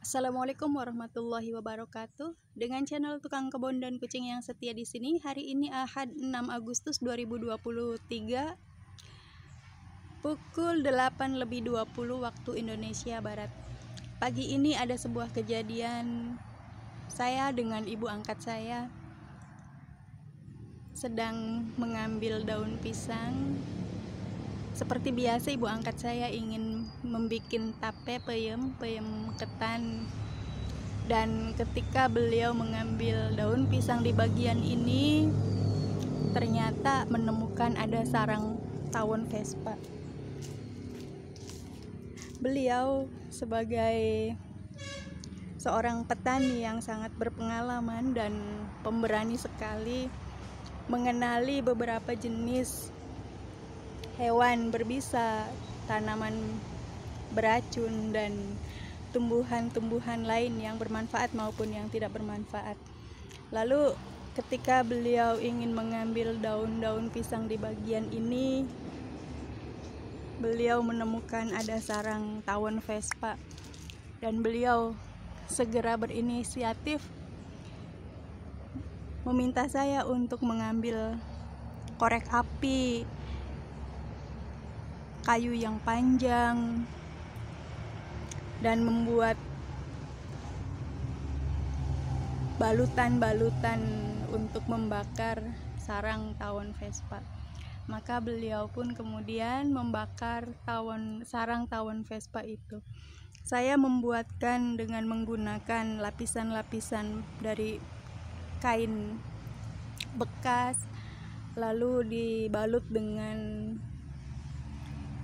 Assalamualaikum warahmatullahi wabarakatuh. Dengan channel Tukang Kebun dan Kucing yang setia di sini, hari ini Ahad 6 Agustus 2023 pukul 8:20 waktu Indonesia Barat. Pagi ini ada sebuah kejadian, saya dengan ibu angkat saya sedang mengambil daun pisang. Seperti biasa, ibu angkat saya ingin membuat tape peyem ketan, dan ketika beliau mengambil daun pisang di bagian ini, ternyata menemukan ada sarang tawon Vespa. Beliau sebagai seorang petani yang sangat berpengalaman dan pemberani sekali, mengenali beberapa jenis hewan berbisa, tanaman beracun, dan tumbuhan-tumbuhan lain yang bermanfaat maupun yang tidak bermanfaat. Lalu ketika beliau ingin mengambil daun-daun pisang di bagian ini, beliau menemukan ada sarang tawon Vespa, dan beliau segera berinisiatif meminta saya untuk mengambil korek api, kayu yang panjang, dan membuat balutan-balutan untuk membakar sarang tawon Vespa. Maka beliau pun kemudian membakar sarang tawon Vespa itu. Saya membuatkan dengan menggunakan lapisan-lapisan dari kain bekas, lalu dibalut dengan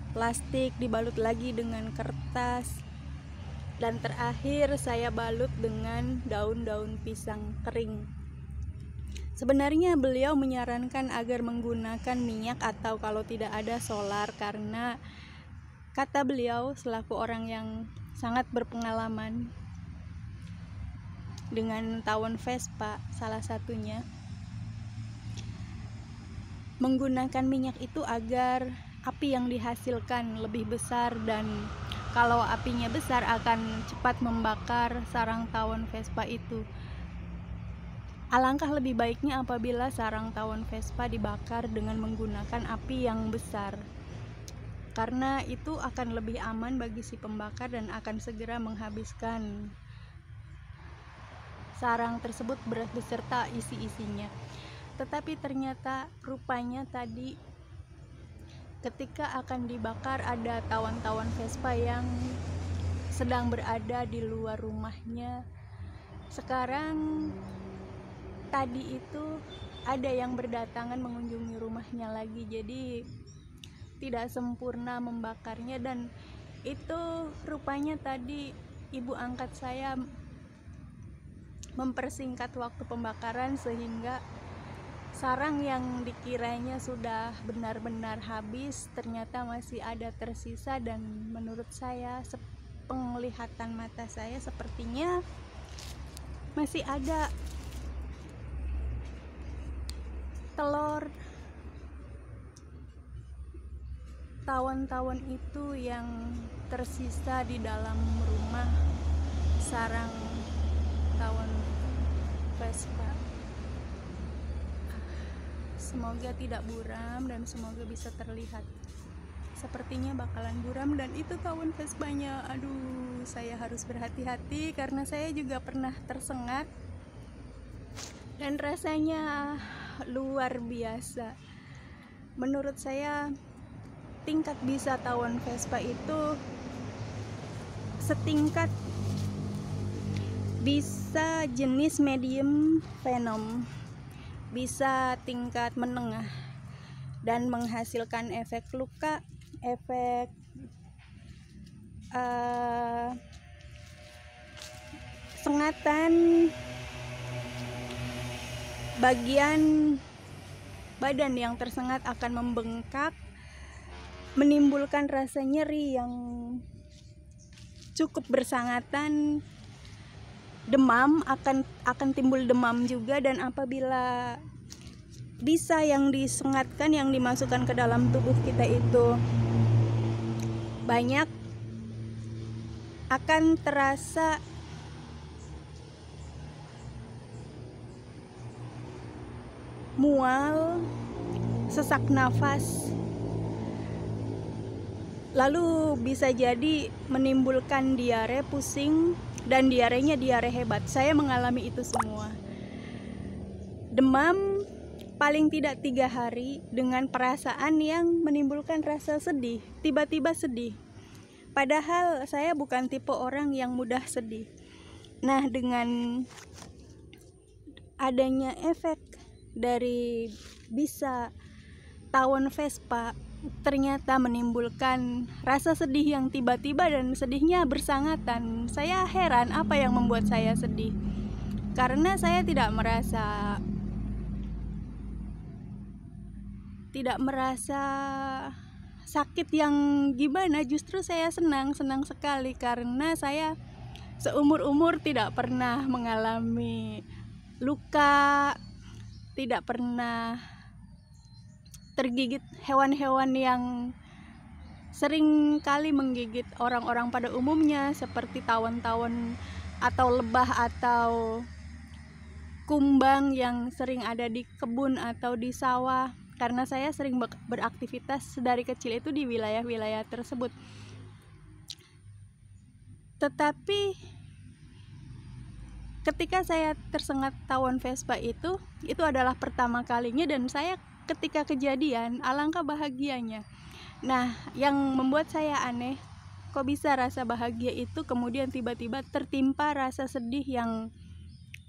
plastik, dibalut lagi dengan kertas, dan terakhir saya balut dengan daun-daun pisang kering. Sebenarnya beliau menyarankan agar menggunakan minyak atau kalau tidak ada solar, karena kata beliau selaku orang yang sangat berpengalaman dengan tawon Vespa, salah satunya menggunakan minyak itu agar api yang dihasilkan lebih besar, dan kalau apinya besar akan cepat membakar sarang tawon Vespa itu. Alangkah lebih baiknya apabila sarang tawon Vespa dibakar dengan menggunakan api yang besar, karena itu akan lebih aman bagi si pembakar dan akan segera menghabiskan sarang tersebut beserta isi-isinya. Tetapi ternyata rupanya tadi ketika akan dibakar ada tawon-tawon Vespa yang sedang berada di luar rumahnya. Sekarang tadi itu ada yang berdatangan mengunjungi rumahnya lagi, jadi tidak sempurna membakarnya, dan itu rupanya tadi ibu angkat saya mempersingkat waktu pembakaran sehingga sarang yang dikiranya sudah benar-benar habis ternyata masih ada tersisa, dan menurut saya, penglihatan mata saya, sepertinya masih ada telur tawon-tawon itu yang tersisa di dalam rumah sarang tawon Vespa. Semoga tidak buram dan semoga bisa terlihat. Sepertinya bakalan buram, dan itu tawon Vespanya. Aduh, saya harus berhati-hati karena saya juga pernah tersengat dan rasanya luar biasa. Menurut saya, tingkat bisa tawon Vespa itu setingkat bisa jenis medium venom, bisa tingkat menengah, dan menghasilkan efek luka, efek sengatan, bagian badan yang tersengat akan membengkak, menimbulkan rasa nyeri yang cukup bersangatan, demam, akan timbul demam juga, dan apabila bisa yang disengatkan, yang dimasukkan ke dalam tubuh kita itu banyak, akan terasa mual, sesak nafas, lalu bisa jadi menimbulkan diare, pusing, dan diarenya diare hebat. Saya mengalami itu semua. Demam paling tidak 3 hari dengan perasaan yang menimbulkan rasa sedih, tiba-tiba sedih. Padahal saya bukan tipe orang yang mudah sedih. Nah, dengan adanya efek dari bisa tawon Vespa, ternyata menimbulkan rasa sedih yang tiba-tiba dan sedihnya bersangatan. Saya heran apa yang membuat saya sedih. Karena saya tidak merasa sakit yang gimana, justru saya senang sekali karena saya seumur-umur tidak pernah mengalami luka, tidak pernah tergigit hewan-hewan yang sering kali menggigit orang-orang pada umumnya seperti tawon-tawon atau lebah atau kumbang yang sering ada di kebun atau di sawah, karena saya sering beraktivitas dari kecil itu di wilayah-wilayah tersebut. Tetapi ketika saya tersengat tawon Vespa itu adalah pertama kalinya, dan saya ketika kejadian alangkah bahagianya. Nah, yang membuat saya aneh, kok bisa rasa bahagia itu kemudian tiba-tiba tertimpa rasa sedih yang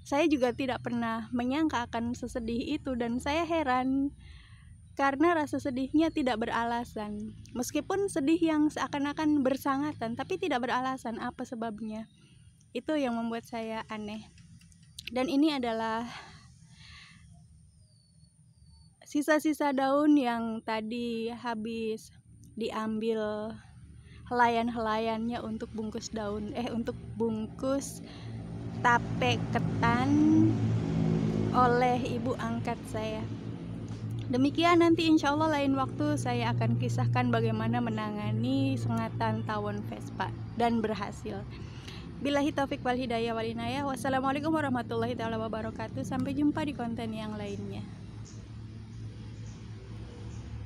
saya juga tidak pernah menyangka akan sesedih itu, dan saya heran karena rasa sedihnya tidak beralasan. Meskipun sedih yang seakan-akan bersangatan, tapi tidak beralasan apa sebabnya. Itu yang membuat saya aneh. Dan ini adalah sisa-sisa daun yang tadi habis diambil helayan-helayannya untuk bungkus tape ketan oleh ibu angkat saya. Demikian, nanti insya Allah lain waktu saya akan kisahkan bagaimana menangani sengatan tawon Vespa dan berhasil. Billahi taufik wal hidayah wal inayah. Wassalamualaikum warahmatullahi wabarakatuh. Sampai jumpa di konten yang lainnya.